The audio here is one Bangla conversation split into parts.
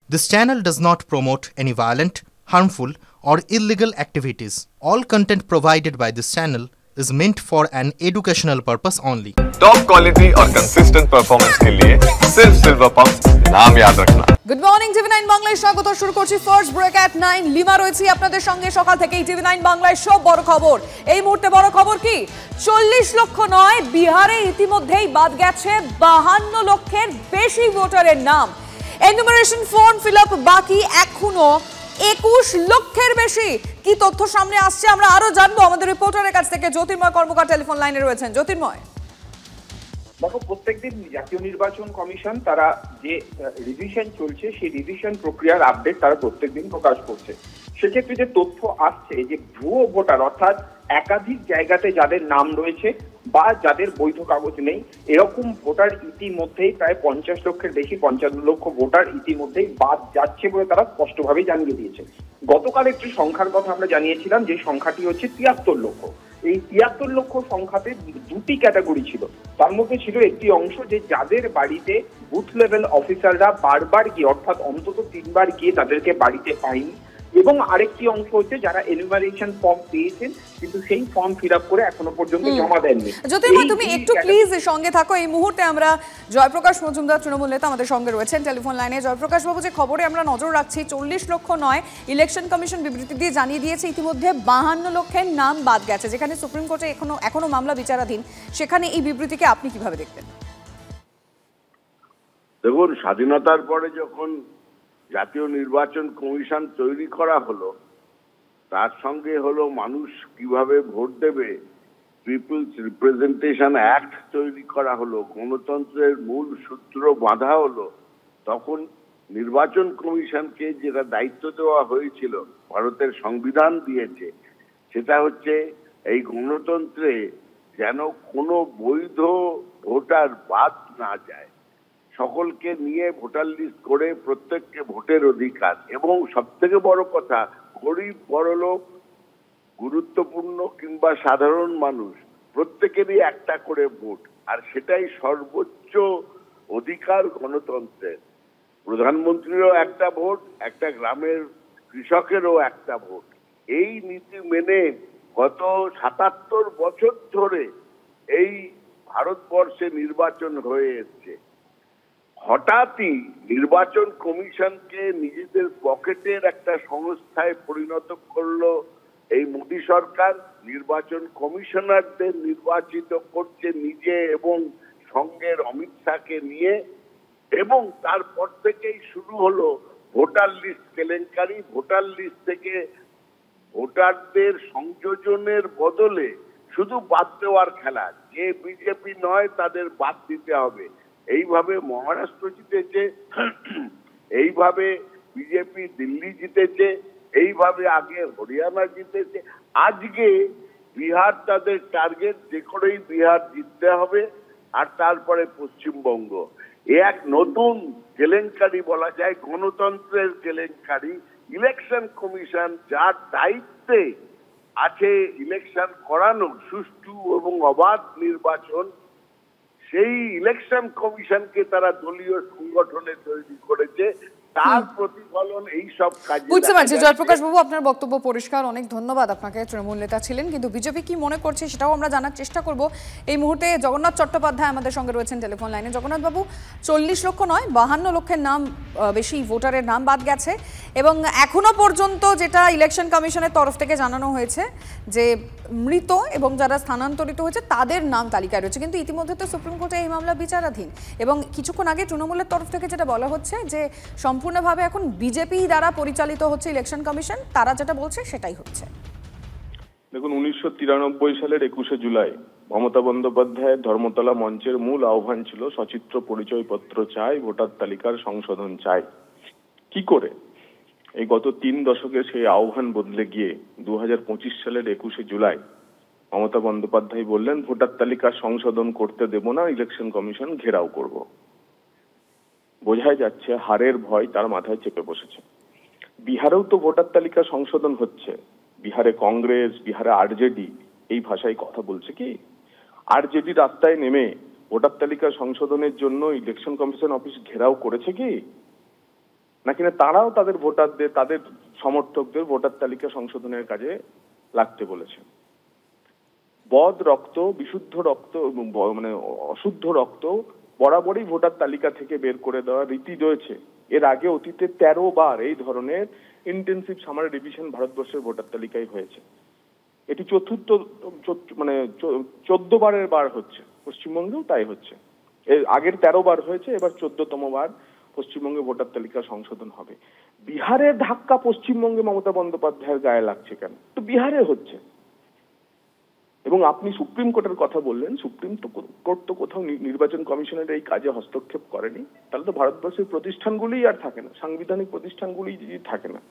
This channel does not promote any violent, harmful, or illegal activities. All content provided by this channel is meant for an educational purpose only. Top quality और कंसिस्टेंट परफॉर्मेंस के लिए सिर्फ सिल्वर पंप नाम याद रखना। গুড মর্নিং টিভি9 বাংলায় স্বাগত। শুরু করছি ফার্স্ট ব্রেক এট 9। লিমা রয়েছে আপনাদের সঙ্গে সকাল থেকেই টিভি9 বাংলায় সব বড় খবর। এই মুহূর্তে বড় খবর কি, 40 লক্ষ নয়, বিহারে ইতিমধ্যেই বাদ গেছে 52 লক্ষের বেশি ভোটারের নাম। এনুমারেশন ফর্ম ফিল আপ বাকি এখনো 21 লক্ষের বেশি। কি তথ্য সামনে আসছে আমরা আরো জানবো আমাদের রিপোর্টারের কাছ থেকে। জ্যোতির্ময় কর্মকার টেলিফোন লাইনে রয়েছেন। জ্যোতির্ময়, দেখো, প্রত্যেকদিন জাতীয় নির্বাচন কমিশন তারা যে রিভিশন চলছে সেই রিভিশন প্রক্রিয়ার আপডেট তারা প্রত্যেকদিন প্রকাশ করছে। সেক্ষেত্রে যে তথ্য আসছে যে ভুয়ো ভোটার অর্থাৎ একাধিক জায়গাতে যাদের নাম রয়েছে বা যাদের বৈধ কাগজ নেই এরকম ভোটার ইতিমধ্যেই প্রায় 50 লক্ষের বেশি, 55 লক্ষ ভোটার ইতিমধ্যেই বাদ যাচ্ছে বলে তারা স্পষ্টভাবে জানিয়ে দিয়েছে। গতকাল একটি সংখ্যার কথা আমরা জানিয়েছিলাম, যে সংখ্যাটি হচ্ছে 73 লক্ষ। এই 73 লক্ষ সংখ্যাতে দুটি ক্যাটাগরি ছিল। তার মধ্যে ছিল একটি অংশ যে যাদের বাড়িতে বুথ লেভেল অফিসাররা বারবার গিয়ে অর্থাৎ অন্তত 3 বার গিয়ে তাদেরকে বাড়িতে পায়নি, এবং আরেকটি অংশ হচ্ছে যারা এনুমারেশন ফর্ম পেয়েছেন কিন্তু সেই ফর্ম ফিল আপ করে এখনো পর্যন্ত জমা দেননি। জ্যোতির্ময়, তুমি একটু প্লিজ সঙ্গে থাকো। এই মুহূর্তে আমরা জয়প্রকাশ মজুমদার তৃণমূল নেতা আমাদের সঙ্গে রয়েছেন টেলিফোন লাইনে। জয়প্রকাশ বাবু, যে খবরে আমরা নজর রাখছি 40 লক্ষ নয়, ইলেকশন কমিশন বিবৃতি দিয়ে জানিয়ে দিয়েছে ইতিমধ্যে 52 লক্ষের নাম বাদ গেছে, যেখানে সুপ্রিম কোর্টে এখনো মামলা বিচারাধীন। সেখানে এই বিবৃতিকে আপনি কিভাবে দেখবেন? দেখুন, স্বাধীনতার পরে যখন জাতীয় নির্বাচন কমিশন তৈরি করা হলো, তার সঙ্গে হলো মানুষ কিভাবে ভোট দেবে, পিপলস রিপ্রেজেন্টেশন অ্যাক্ট তৈরি করা হলো, গণতন্ত্রের মূল সূত্র বাঁধা হলো, তখন নির্বাচন কমিশনকে যেটা দায়িত্ব দেওয়া হয়েছিল ভারতের সংবিধান দিয়েছে, সেটা হচ্ছে এই গণতন্ত্রে যেন কোনো বৈধ ভোটার বাদ না যায়, সকলকে নিয়ে ভোটার লিস্ট করে প্রত্যেককে ভোটের অধিকার, এবং সব থেকে বড় কথা গরিব বড়লোক গুরুত্বপূর্ণ কিংবা সাধারণ মানুষ প্রত্যেকেরই একটা করে ভোট, আর সেটাই সর্বোচ্চ অধিকার গণতন্ত্রের। প্রধানমন্ত্রীরও একটা ভোট, একটা গ্রামের কৃষকেরও একটা ভোট। এই নীতি মেনে গত 77 বছর ধরে এই ভারতবর্ষে নির্বাচন হয়ে এসছে। হঠাৎই নির্বাচন কমিশনকে নিজেদের পকেটের একটা সংস্থায় পরিণত করলো এই মোদী সরকার। নির্বাচন কমিশনারদের নির্বাচিত করছে নিজে এবং সঙ্গের অমিত শাহকে নিয়ে, এবং তারপর থেকেই শুরু হলো ভোটার লিস্ট কেলেঙ্কারি। ভোটার লিস্ট থেকে ভোটারদের সংযোজনের বদলে শুধু বাদ দেওয়ার খেলা, যে বিজেপি নয় তাদের বাদ দিতে হবে। এইভাবে মহারাষ্ট্র জিতেছে, এইভাবে বিজেপি দিল্লি জিতেছে, এইভাবে আগে হরিয়ানা জিতেছে, আজকে বিহার তাদের টার্গেট, যে করেই বিহার জিততে হবে, আর তারপরে পশ্চিমবঙ্গ। এক নতুন কেলেঙ্কারি বলা যায়, গণতন্ত্রের কেলেঙ্কারি। ইলেকশন কমিশন যার দায়িত্বে আছে ইলেকশন করানো, সুষ্ঠু এবং অবাধ নির্বাচন, সেই ইলেকশন কমিশনকে তারা দলীয় সংগঠনে তৈরি করেছে, তার প্রতিফলন এই সব কাজে। বুঝতে পারছি জয়প্রকাশ বাবু, আপনার বক্তব্য পরিষ্কার, অনেক ধন্যবাদ আপনাকে। তৃণমূল নেতা ছিলেন, কিন্তু বিজেপি কি মনে করছে সেটাও আমরা জানার চেষ্টা করব। এই মুহূর্তে জগন্নাথ চট্টোপাধ্যায় আমাদের সঙ্গে রয়েছেন টেলিফোন লাইনে। জগন্নাথ বাবু, 40 লক্ষ নয়, 52 লক্ষের নাম বেশি ভোটারের নাম বাদ গেছে, এবং এখনো পর্যন্ত যেটা ইলেকশন কমিশনের তরফ থেকে জানানো হয়েছে যে মৃত এবং যারা স্থানান্তরিত হয়েছে তাদের নাম তালিকায় রয়েছে, কিন্তু ইতিমধ্যে তো সুপ্রিম কোর্টে এই মামলা বিচারাধীন। এবং কিছুক্ষণ আগে তৃণমূলের তরফ থেকে যেটা বলা হচ্ছে যে সম্পূর্ণভাবে এখন বিজেপি দ্বারা পরিচালিত হচ্ছে ইলেকশন কমিশন, তারা যেটা বলছে সেটাই হচ্ছে। দেখুন, 1993 সালের 21শে জুলাই মমতা বন্দ্যোপাধ্যায়ের ধর্মতলা মঞ্চের মূল আহ্বান ছিল সচিত্র পরিচয়পত্র চাই, ভোটার তালিকার সংশোধন চাই। কি করে এই গত 3 দশকে সেই আহ্বান বদলে গিয়ে 2025 সালের 21শে জুলাই মমতা বন্দ্যোপাধ্যায় বললেন ভোটার তালিকা সংশোধন করতে দেব না, ইলেকশন কমিশন ঘেরাও করব। বোঝাই যাচ্ছে হারের ভয় তার মাথায় চেপে বসেছে। বিহারেও তো ভোটার তালিকা সংশোধন হচ্ছে, বিহারে কংগ্রেস, বিহারে আরজেডি এই ভাষায় কথা বলছে। কি আরজেডি রাস্তায় নেমে ভোটার তালিকা সংশোধনের জন্য ইলেকশন কমিশন অফিস ঘেরাও করেছে কি? নাকি না তারাও তাদের ভোটারদের, তাদের সমর্থকদের ভোটার তালিকা সংশোধনের কাজে লাগতে বলেছে। বদ রক্ত, বিশুদ্ধ রক্ত, মানে অশুদ্ধ রক্ত বরাবরই ভোটার তালিকা থেকে বের করে দেওয়ার রীতি রয়েছে। এর আগে অতীতে 13 বার এই ধরনের ইন্টেন্সিভ সামারি রিভিশন ভারতবর্ষের ভোটার তালিকায় হয়েছে। এটি চতুর্থ, মানে 14 বারের বার হচ্ছে। পশ্চিমবঙ্গেও তাই হচ্ছে। এর আগের 13 বার হয়েছে, এবার 14তম বার পশ্চিমবঙ্গে ভোটার তালিকা সংশোধন হবে। বিহারের ধাক্কা পশ্চিমবঙ্গে মমতা বন্দ্যোপাধ্যায়ের গায়ে লাগছে কেন? তো বিহারে হচ্ছে। এবং আপনি সুপ্রিম কোর্টের কথা বললেন, সুপ্রিম কোর্ট তো কোথাও নির্বাচন কমিশনের এই কাজে হস্তক্ষেপ করেনি। তাহলে তো ভারতবর্ষের প্রতিষ্ঠানগুলিই আর থাকে না, সাংবিধানিক প্রতিষ্ঠানগুলি থাকে না।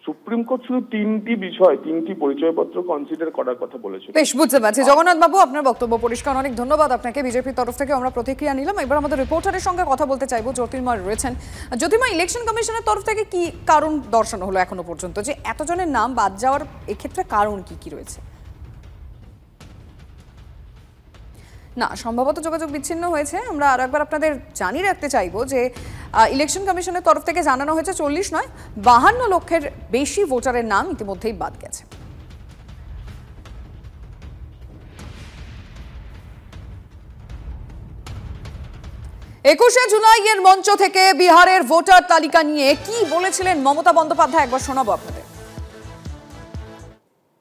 সুপ্রিম কোর্ট শুধু 3টি বিষয়, 3টি পরিচয়পত্র কনসিডার করার কথা বলেছে। বেশ, বুঝতে পারছি। জগন্নাথ বাবু, আপনার বক্তব্য পরিষ্কার, অনেক ধন্যবাদ আপনাকে। বিজেপির তরফ থেকে আমরা প্রতিক্রিয়া নিলাম। এবার আমাদের রিপোর্টারের সঙ্গে কথা বলতে চাইবো, জ্যোতির্ময় রয়েছেন। জ্যোতির্ময়, ইলেকশন কমিশনের তরফ থেকে কি কারণ দর্শানো হলো এখনো পর্যন্ত যে এতজনের নাম বাদ যাওয়ার? এক্ষেত্রে কারণ কি রয়েছে? না, সম্ভবত যোগাযোগ বিচ্ছিন্ন হয়েছে। আমরা আরো একবার আপনাদের জানিয়ে রাখতে চাইবো যে ইলেকশন কমিশনের তরফ থেকে জানানো হয়েছে 40 নয় 52 লক্ষের বেশি ভোটারের নাম ইতিমধ্যেই বাদ গেছে। একুশে জুলাইয়ের মঞ্চ থেকে বিহারের ভোটার তালিকা নিয়ে কি বলেছিলেন মমতা বন্দ্যোপাধ্যায়, একবার শোনাবো আপনাদের।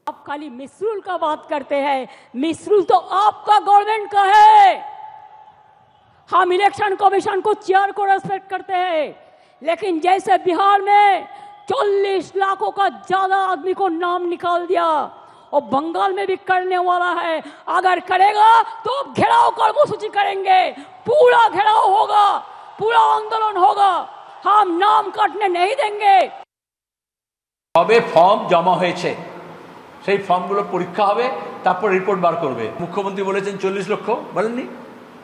आप खाली मिसरूल का बात करते हैं, मिसरूल तो आपका गवर्नमेंट का है। हम इलेक्शन कमीशन को चेयर को रेस्पेक्ट करते हैं, लेकिन जैसे बिहार में 40 लाखों का ज्यादा आदमी को नाम निकाल दिया और बंगाल में भी करने वाला है। अगर करेगा तो घेराव कर्मसूची करेंगे, पूरा घेराव होगा, पूरा आंदोलन होगा। हम नाम काटने नहीं देंगे। তবে ফর্ম জমা হয়েছে, সেই ফর্মগুলো পরীক্ষা হবে, তারপর রিপোর্ট বার করবে। মুখ্যমন্ত্রী বলেছেন 40 লক্ষ, বলেননি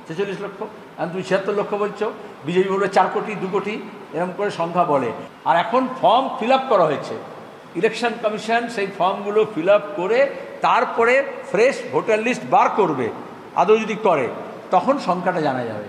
46 লক্ষ, আর তুমি 76 লক্ষ বলছো। বিজেপি বলবে 4 কোটি 2 কোটি, এরকম করে সংখ্যা বলে। আর এখন ফর্ম ফিল আপ করা হয়েছে, ইলেকশন কমিশন সেই ফর্মগুলো ফিল আপ করে তারপরে ফ্রেশ ভোটার লিস্ট বার করবে। আদৌ যদি করে তখন সংখ্যাটা জানা যাবে।